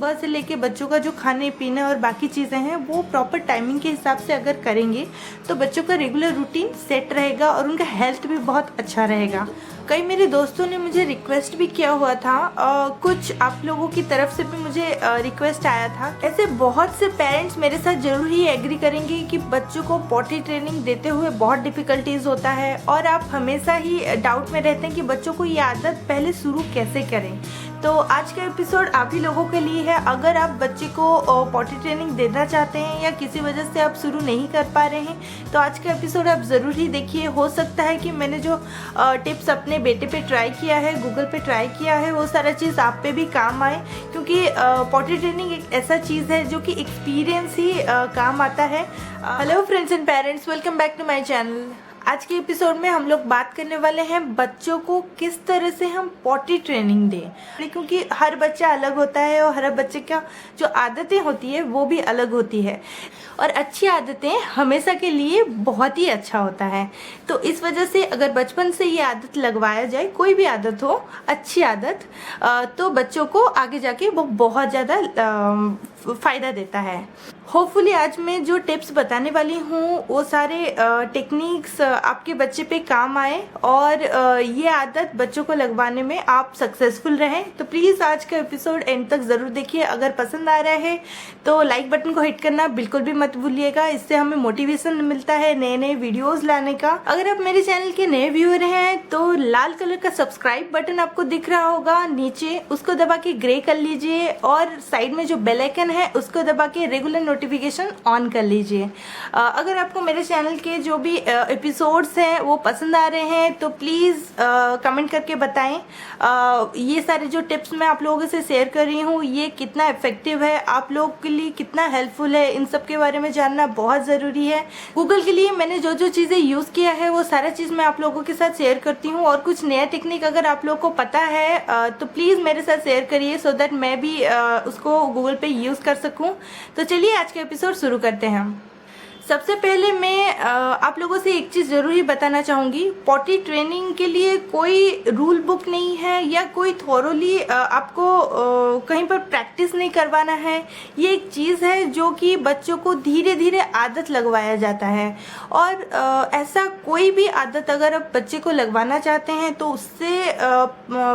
सुबह से लेके बच्चों का जो खाने पीने और बाकी चीज़ें हैं वो प्रॉपर टाइमिंग के हिसाब से अगर करेंगे तो बच्चों का रेगुलर रूटीन सेट रहेगा और उनका हेल्थ भी बहुत अच्छा रहेगा। कई मेरे दोस्तों ने मुझे रिक्वेस्ट भी किया हुआ था, कुछ आप लोगों की तरफ से भी मुझे रिक्वेस्ट आया था। ऐसे बहुत से पेरेंट्स मेरे साथ जरूर ही एग्री करेंगे कि बच्चों को पॉटी ट्रेनिंग देते हुए बहुत डिफ़िकल्टीज होता है और आप हमेशा ही डाउट में रहते हैं कि बच्चों को ये आदत पहले शुरू कैसे करें। तो आज का एपिसोड आप ही लोगों के लिए है। अगर आप बच्चे को पॉटी ट्रेनिंग देना चाहते हैं या किसी वजह से आप शुरू नहीं कर पा रहे हैं तो आज का एपिसोड आप ज़रूर ही देखिए। हो सकता है कि मैंने जो टिप्स अपने बेटे पे ट्राई किया है, गूगल पे ट्राई किया है, वो सारा चीज़ आप पे भी काम आए, क्योंकि पॉटी ट्रेनिंग एक ऐसा चीज़ है जो कि एक्सपीरियंस ही काम आता है। Hello friends and parents, welcome back to my channel. आज के एपिसोड में हम लोग बात करने वाले हैं बच्चों को किस तरह से हम पॉटी ट्रेनिंग दें, क्योंकि हर बच्चा अलग होता है और हर बच्चे का जो आदतें होती है वो भी अलग होती है और अच्छी आदतें हमेशा के लिए बहुत ही अच्छा होता है। तो इस वजह से अगर बचपन से ये आदत लगवाया जाए, कोई भी आदत हो, अच्छी आदत, तो बच्चों को आगे जाके वो बहुत ज़्यादा फ़ायदा देता है। होपफुली आज मैं जो टिप्स बताने वाली हूँ वो सारे टेक्निक्स आपके बच्चे पे काम आए और ये आदत बच्चों को लगवाने में आप सक्सेसफुल रहें। तो प्लीज़ आज का एपिसोड एंड तक ज़रूर देखिए। अगर पसंद आ रहा है तो लाइक बटन को हिट करना बिल्कुल भी मत भूलिएगा, इससे हमें मोटिवेशन मिलता है नए नए वीडियोज़ लाने का। अगर आप मेरे चैनल के नए व्यूअर हैं तो लाल कलर का सब्सक्राइब बटन आपको दिख रहा होगा नीचे, उसको दबा के ग्रे कर लीजिए और साइड में जो बेल आइकन है उसको दबा के रेगुलर नोटिफिकेशन ऑन कर लीजिए। अगर आपको मेरे चैनल के जो भी एपिसोड्स हैं वो पसंद आ रहे हैं तो प्लीज़ कमेंट करके बताएं ये सारे जो टिप्स मैं आप लोगों से शेयर कर रही हूँ ये कितना इफेक्टिव है, आप लोगों के लिए कितना हेल्पफुल है, इन सब के बारे में जानना बहुत ज़रूरी है। गूगल के लिए मैंने जो जो चीज़ें यूज़ किया है वो सारा चीज़ मैं आप लोगों के साथ शेयर करती हूँ और कुछ नया टेक्निक अगर आप लोगों को पता है तो प्लीज़ मेरे साथ शेयर करिए सो दैट मैं भी उसको गूगल पे यूज़ कर सकूँ। तो चलिए आज का एपिसोड शुरू करते हैं हम। सबसे पहले मैं आप लोगों से एक चीज़ ज़रूर ही बताना चाहूँगी, पॉटी ट्रेनिंग के लिए कोई रूल बुक नहीं है या कोई थॉरोली आपको कहीं पर प्रैक्टिस नहीं करवाना है। ये एक चीज़ है जो कि बच्चों को धीरे धीरे आदत लगवाया जाता है और ऐसा कोई भी आदत अगर आप बच्चे को लगवाना चाहते हैं तो उससे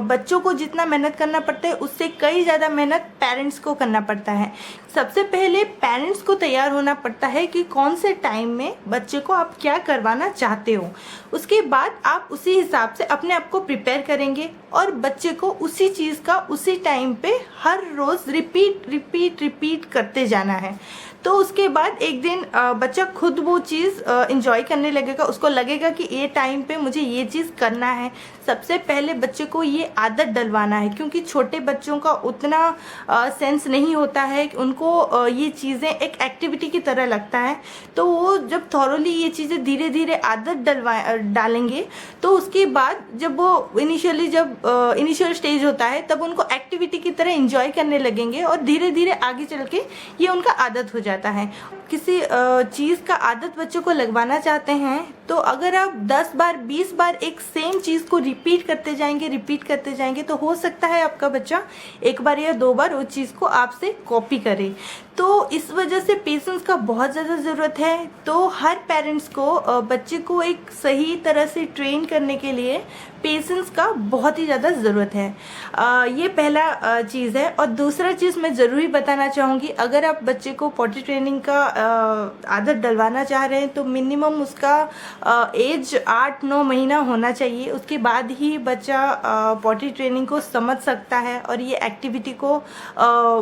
बच्चों को जितना मेहनत करना पड़ता है उससे कई ज़्यादा मेहनत पेरेंट्स को करना पड़ता है। सबसे पहले पेरेंट्स को तैयार होना पड़ता है कि कौन से टाइम में बच्चे को आप क्या करवाना चाहते हो, उसके बाद आप उसी हिसाब से अपने आप को प्रिपेयर करेंगे और बच्चे को उसी चीज़ का उसी टाइम पे हर रोज़ रिपीट करते जाना है। तो उसके बाद एक दिन बच्चा खुद वो चीज़ इंजॉय करने लगेगा, उसको लगेगा कि ये टाइम पे मुझे ये चीज़ करना है। सबसे पहले बच्चे को ये आदत डलवाना है, क्योंकि छोटे बच्चों का उतना सेंस नहीं होता है कि उनको ये चीज़ें एक एक्टिविटी की तरह लगता है। तो वो जब थॉरोली ये चीज़ें धीरे धीरे आदत डालेंगे तो उसके बाद जब वो इनिशियल स्टेज होता है तब उनको एक्टिविटी की तरह इंजॉय करने लगेंगे और धीरे धीरे आगे चल के ये उनका आदत हो जाता है। किसी चीज़ का आदत बच्चों को लगवाना चाहते हैं तो अगर आप 10 बार 20 बार एक सेम चीज़ को रिपीट करते जाएंगे तो हो सकता है आपका बच्चा एक बार या 2 बार उस चीज़ को आपसे कॉपी करे। तो इस वजह से पेशेंस का बहुत ज़्यादा ज़रूरत है। तो हर पेरेंट्स को बच्चे को एक सही तरह से ट्रेन करने के लिए पेशेंस का बहुत ही ज़्यादा ज़रूरत है। ये पहला चीज़ है। और दूसरा चीज़ मैं ज़रूर ही बताना चाहूँगी, अगर आप बच्चे को पॉटी ट्रेनिंग का आदत डलवाना चाह रहे हैं तो मिनिमम उसका एज 8-9 महीना होना चाहिए। उसके बाद ही बच्चा पॉटी ट्रेनिंग को समझ सकता है और ये एक्टिविटी को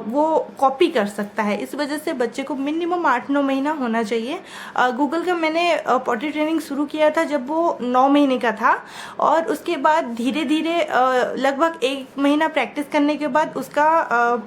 वो कॉपी कर सकता है। इस वजह से बच्चे को मिनिमम 8-9 महीना होना चाहिए। गूगल का मैंने पॉटी ट्रेनिंग शुरू किया था जब वो 9 महीने का था और उसके बाद धीरे धीरे लगभग 1 महीना प्रैक्टिस करने के बाद उसका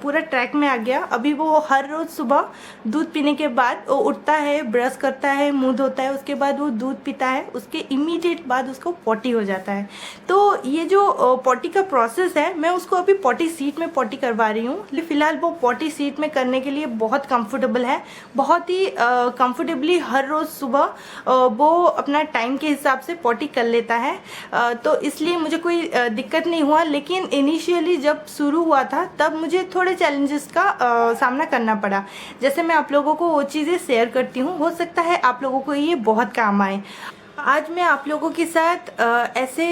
पूरा ट्रैक में आ गया। अभी वो हर रोज़ सुबह दूध पीने के बाद वो उठता है, ब्रश करता है, मुंह धोता है, उसके बाद वो दूध पीता लेता है उसके इमीडिएट बाद उसको पॉटी हो जाता है। तो ये जो पॉटी का प्रोसेस है मैं उसको अभी पॉटी सीट में पॉटी करवा रही हूँ। फिलहाल वो पॉटी सीट में करने के लिए बहुत कंफर्टेबल है, बहुत ही कंफर्टेबली हर रोज़ सुबह वो अपना टाइम के हिसाब से पॉटी कर लेता है। तो इसलिए मुझे कोई दिक्कत नहीं हुआ, लेकिन इनिशियली जब शुरू हुआ था तब मुझे थोड़े चैलेंजेस का सामना करना पड़ा। जैसे मैं आप लोगों को वो चीज़ें शेयर करती हूँ, हो सकता है आप लोगों को ये बहुत काम आए। आज मैं आप लोगों के साथ ऐसे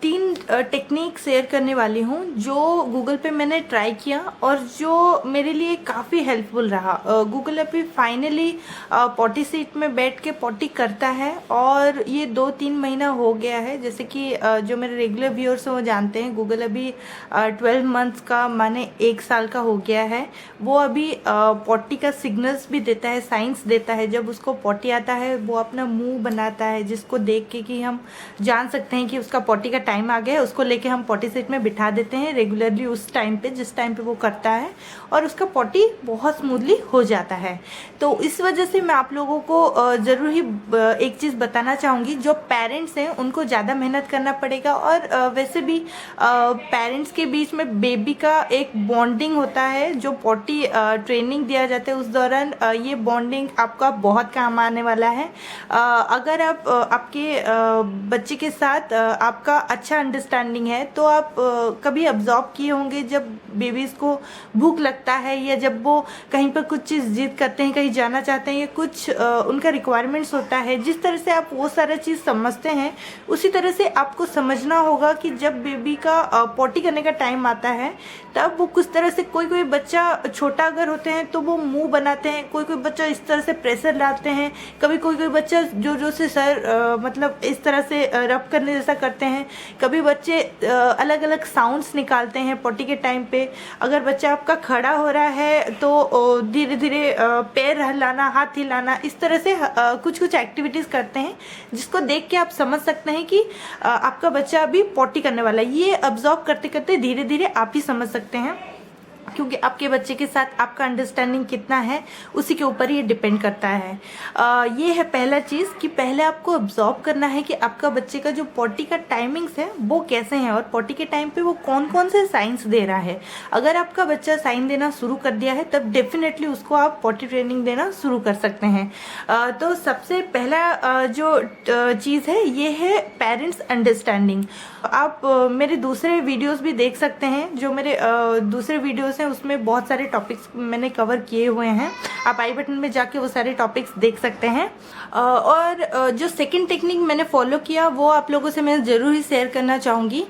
3 टेक्निक शेयर करने वाली हूँ जो गूगल पे मैंने ट्राई किया और जो मेरे लिए काफ़ी हेल्पफुल रहा। गूगल अभी फाइनली पॉटी सीट में बैठ के पॉटी करता है और ये 2-3 महीना हो गया है। जैसे कि जो मेरे रेगुलर व्यूअर्स हैं वो जानते हैं, गूगल अभी 12 मंथ्स का माने 1 साल का हो गया है। वो अभी पॉटी का सिग्नल्स भी देता है, साइंस देता है। जब उसको पॉटी आता है वो अपना मुंह बनाता है, जिसको देख के कि हम जान सकते हैं कि उसका पॉटी का टाइम आ गया है। उसको लेके हम पॉटी सीट में बिठा देते हैं रेगुलरली उस टाइम पे जिस टाइम पे वो करता है, और उसका पॉटी बहुत स्मूथली हो जाता है। तो इस वजह से मैं आप लोगों को ज़रूर ही एक चीज़ बताना चाहूँगी, जो पेरेंट्स हैं उनको ज़्यादा मेहनत करना पड़ेगा। और वैसे भी पेरेंट्स के बीच में बेबी का एक बॉन्डिंग होता है, जो पॉटी ट्रेनिंग दिया जाता है उस दौरान ये बॉन्डिंग आपका बहुत काम आने वाला है। अगर आप आपके बच्चे के साथ आपका अच्छा अंडरस्टैंडिंग है तो आप कभी ऑब्जर्व किए होंगे जब बेबीज़ को भूख लगता है या जब वो कहीं पर कुछ चीज़ जिद करते हैं, कहीं जाना चाहते हैं या कुछ उनका रिक्वायरमेंट्स होता है, जिस तरह से आप वो सारा चीज़ समझते हैं उसी तरह से आपको समझना होगा कि जब बेबी का पॉटी करने का टाइम आता है तब वो कुछ तरह से, कोई कोई बच्चा छोटा अगर होते हैं तो वो मुंह बनाते हैं, कोई कोई बच्चा इस तरह से प्रेशर लाते हैं, कभी कोई कोई बच्चा जो जो से सर मतलब इस तरह से रब करने जैसा करते हैं, कभी बच्चे अलग अलग साउंड्स निकालते हैं पॉटी के टाइम पे। अगर बच्चा आपका खड़ा हो रहा है तो धीरे धीरे पैर हिलाना, हाथ हिलाना, इस तरह से कुछ कुछ एक्टिविटीज़ करते हैं जिसको देख के आप समझ सकते हैं कि आपका बच्चा अभी पॉटी करने वाला है। ये ऑब्जर्व करते करते धीरे धीरे आप ही समझ सकते हैं, क्योंकि आपके बच्चे के साथ आपका अंडरस्टैंडिंग कितना है उसी के ऊपर ये डिपेंड करता है। ये है पहला चीज़ कि पहले आपको ऑब्जर्व करना है कि आपका बच्चे का जो पॉटी का टाइमिंग्स है वो कैसे हैं और पॉटी के टाइम पे वो कौन कौन से साइंस दे रहा है। अगर आपका बच्चा साइन देना शुरू कर दिया है तब डेफिनेटली उसको आप पॉटी ट्रेनिंग देना शुरू कर सकते हैं। तो सबसे पहला जो चीज़ है ये है पेरेंट्स अंडरस्टैंडिंग। आप मेरे दूसरे वीडियोस भी देख सकते हैं, जो मेरे दूसरे वीडियोस हैं उसमें बहुत सारे टॉपिक्स मैंने कवर किए हुए हैं, आप आई बटन में जाके वो सारे टॉपिक्स देख सकते हैं। और जो सेकंड टेक्निक मैंने फॉलो किया वो आप लोगों से मैं ज़रूर ही शेयर करना चाहूँगी।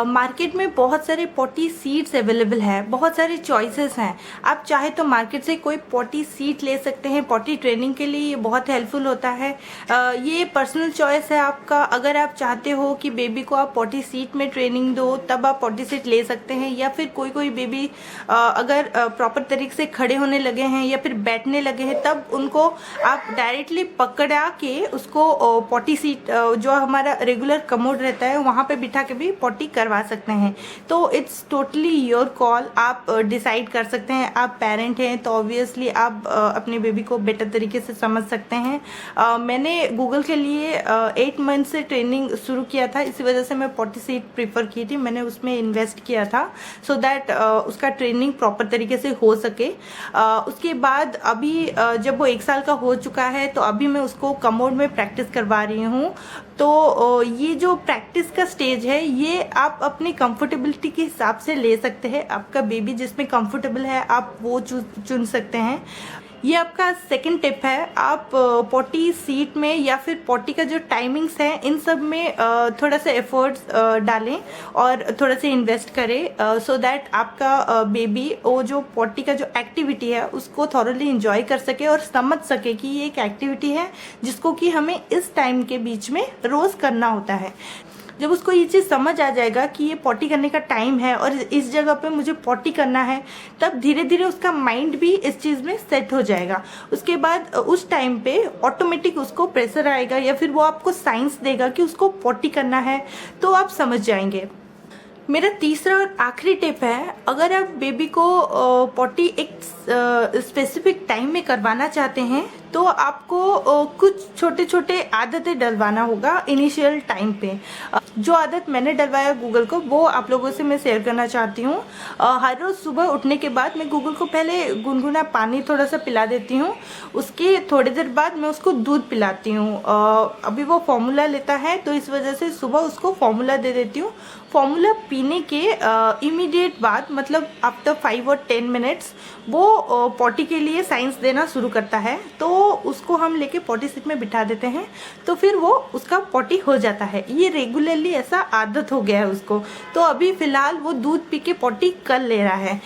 मार्केट में बहुत सारे पॉटी सीट्स अवेलेबल है, बहुत सारे चॉइसेस हैं। आप चाहे तो मार्केट से कोई पॉटी सीट ले सकते हैं, पॉटी ट्रेनिंग के लिए ये बहुत हेल्पफुल होता है। ये पर्सनल चॉइस है आपका। अगर आप चाहते हो कि बेबी को आप पॉटी सीट में ट्रेनिंग दो तब आप पॉटी सीट ले सकते हैं, या फिर कोई कोई बेबी अगर प्रॉपर तरीके से खड़े होने लगे हैं या फिर बैठने लगे हैं तब उनको आप डायरेक्टली पकड़ा के उसको पॉटी सीट जो हमारा रेगुलर कमोड रहता है वहाँ पे बिठा के भी पॉटी करवा सकते हैं। तो इट्स टोटली योर कॉल, आप डिसाइड कर सकते हैं। आप पेरेंट हैं तो ऑब्वियसली आप अपने बेबी को बेटर तरीके से समझ सकते हैं। मैंने गूगल के लिए 8 मंथ से ट्रेनिंग शुरू किया था, इसी वजह से मैं पॉटी सीट प्रीफर की थी, मैंने उसमें इन्वेस्ट किया था सो दैट उसका ट्रेनिंग प्रॉपर तरीके से हो सके। उसके बाद अभी जब वो 1 साल का हो चुका है तो अभी मैं उसको कमोड में प्रैक्टिस करवा रही हूँ। तो ये जो प्रैक्टिस का स्टेज है ये आप अपनी कंफर्टेबिलिटी के हिसाब से ले सकते हैं। आपका बेबी जिसमें कंफर्टेबल है आप वो चुन सकते हैं। ये आपका सेकंड टिप है। आप पॉटी सीट में या फिर पॉटी का जो टाइमिंग्स है इन सब में थोड़ा सा एफर्ट्स डालें और थोड़ा सा इन्वेस्ट करें सो दैट आपका बेबी वो जो पॉटी का जो एक्टिविटी है उसको थॉरली इंजॉय कर सके और समझ सके कि ये एक एक्टिविटी है जिसको कि हमें इस टाइम के बीच में रोज़ करना होता है। जब उसको ये चीज़ समझ आ जाएगा कि ये पॉटी करने का टाइम है और इस जगह पे मुझे पॉटी करना है, तब धीरे धीरे उसका माइंड भी इस चीज़ में सेट हो जाएगा। उसके बाद उस टाइम पे ऑटोमेटिक उसको प्रेशर आएगा या फिर वो आपको साइंस देगा कि उसको पॉटी करना है, तो आप समझ जाएंगे। मेरा तीसरा और आखिरी टिप है, अगर आप बेबी को पॉटी एक स्पेसिफिक टाइम में करवाना चाहते हैं तो आपको कुछ छोटे छोटे आदतें डलवाना होगा इनिशियल टाइम पे। जो आदत मैंने डलवाया गूगल को वो आप लोगों से मैं शेयर करना चाहती हूँ। हर रोज़ सुबह उठने के बाद मैं गूगल को पहले गुनगुना पानी थोड़ा सा पिला देती हूँ। उसके थोड़ी देर बाद मैं उसको दूध पिलाती हूँ। अभी वो फॉर्मूला लेता है तो इस वजह से सुबह उसको फॉर्मूला दे देती हूँ। फॉर्मूला पीने के इमीडिएट बाद मतलब आफ्टर 5 और 10 मिनट्स वो पॉटी के लिए साइंस देना शुरू करता है। तो उसको हम लेके पॉटी सीट में बिठा देते हैं तो फिर वो उसका पॉटी हो जाता है। ये रेगुलरली ऐसा आदत हो गया है उसको। तो अभी फ़िलहाल वो दूध पी के पॉटी कर ले रहा है।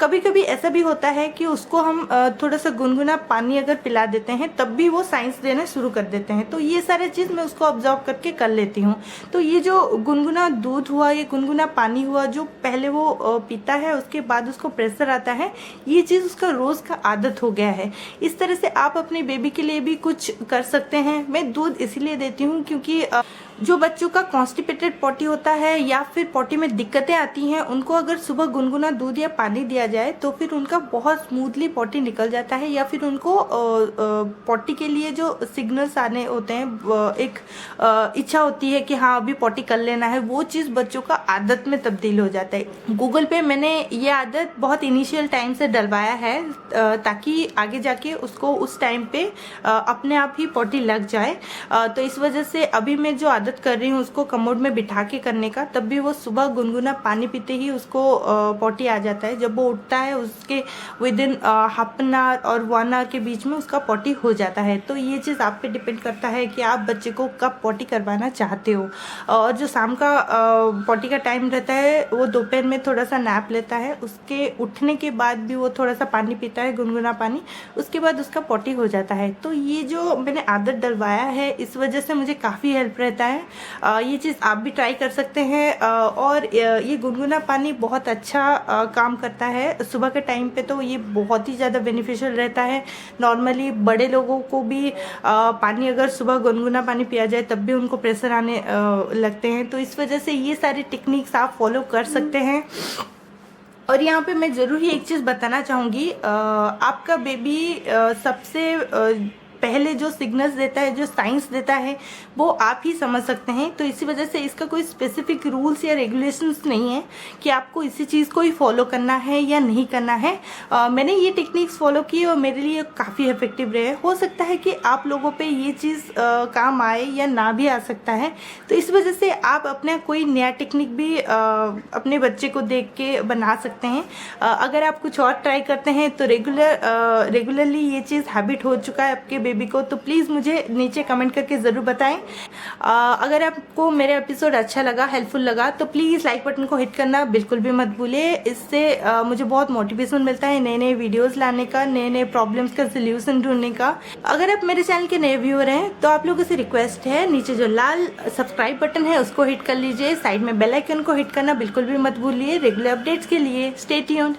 कभी कभी ऐसा भी होता है कि उसको हम थोड़ा सा गुनगुना पानी अगर पिला देते हैं तब भी वो साइंस देना शुरू कर देते हैं। तो ये सारे चीज़ मैं उसको ऑब्जर्व करके कर लेती हूँ। तो ये जो गुनगुना दूध हुआ, ये गुनगुना पानी हुआ जो पहले वो पीता है उसके बाद उसको प्रेशर आता है, ये चीज़ उसका रोज़ का आदत हो गया है। इस तरह से आप अपने बेबी के लिए भी कुछ कर सकते हैं। मैं दूध इसीलिए देती हूँ क्योंकि जो बच्चों का कॉन्स्टिपेटेड पॉटी होता है या फिर पॉटी में दिक्कतें आती हैं, उनको अगर सुबह गुनगुना दूध या पानी दिया जाए तो फिर उनका बहुत स्मूथली पॉटी निकल जाता है। या फिर उनको पॉटी के लिए जो सिग्नल्स आने होते हैं, एक इच्छा होती है कि हाँ अभी पॉटी कर लेना है, वो चीज़ बच्चों का आदत में तब्दील हो जाता है। गूगल पे मैंने ये आदत बहुत इनिशियल टाइम से डलवाया है ताकि आगे जाके उसको उस टाइम पे अपने आप ही पॉटी लग जाए। तो इस वजह से अभी मैं जो आदत कर रही हूँ उसको कमोड में बिठा के करने का, तब भी वो सुबह गुनगुना पानी पीते ही उसको पॉटी आ जाता है। जब वो उठता है उसके with in half an hour और 1 आवर के बीच में उसका पॉटी हो जाता है। तो ये चीज़ आप पे डिपेंड करता है कि आप बच्चे को कब पॉटी करवाना चाहते हो। और जो शाम का पॉटी का टाइम रहता है वो दोपहर में थोड़ा सा नैप लेता है, उसके उठने के बाद भी वो थोड़ा सा पानी पीता है गुनगुना पानी, उसके बाद उसका पॉटी हो जाता है। तो ये जो मैंने आदत डलवाया है इस वजह से मुझे काफ़ी हेल्प रहता है। ये चीज़ आप भी ट्राई कर सकते हैं। और ये गुनगुना पानी बहुत अच्छा काम करता है सुबह के टाइम पे, तो ये बहुत ही ज़्यादा बेनिफिशियल रहता है। नॉर्मली बड़े लोगों को भी पानी अगर सुबह गुनगुना पानी पिया जाए तब भी उनको प्रेशर आने लगते हैं। तो इस वजह से ये सारी टेक्निक्स आप फॉलो कर सकते हैं। और यहाँ पे मैं ज़रूर ही एक चीज़ बताना चाहूँगी, आपका बेबी सबसे पहले जो सिग्नल्स देता है, जो साइंस देता है, वो आप ही समझ सकते हैं। तो इसी वजह से इसका कोई स्पेसिफिक रूल्स या रेगुलेशंस नहीं है कि आपको इसी चीज़ को ही फॉलो करना है या नहीं करना है। मैंने ये टेक्निक्स फॉलो की और मेरे लिए काफ़ी इफेक्टिव रहे। हो सकता है कि आप लोगों पे ये चीज़ काम आए या ना भी आ सकता है। तो इस वजह से आप अपना कोई नया टेक्निक भी अपने बच्चे को देख के बना सकते हैं। अगर आप कुछ और ट्राई करते हैं तो रेगुलरली ये चीज़ हैबिट हो चुका है आपके बेबी को, तो प्लीज़ मुझे नीचे कमेंट करके ज़रूर बताएं। अगर आपको मेरा एपिसोड अच्छा लगा, हेल्पफुल लगा, तो प्लीज़ लाइक बटन को हिट करना बिल्कुल भी मत भूलिए। इससे मुझे बहुत मोटिवेशन मिलता है नए नए वीडियोस लाने का, नए नए प्रॉब्लम्स का सोल्यूशन ढूंढने का। अगर आप मेरे चैनल के नए व्यूअर हैं तो आप लोगों से रिक्वेस्ट है, नीचे जो लाल सब्सक्राइब बटन है उसको हिट कर लीजिए, साइड में बेल आइकन को हिट करना बिल्कुल भी मत भूलिए रेगुलर अपडेट्स के लिए। Stay tuned.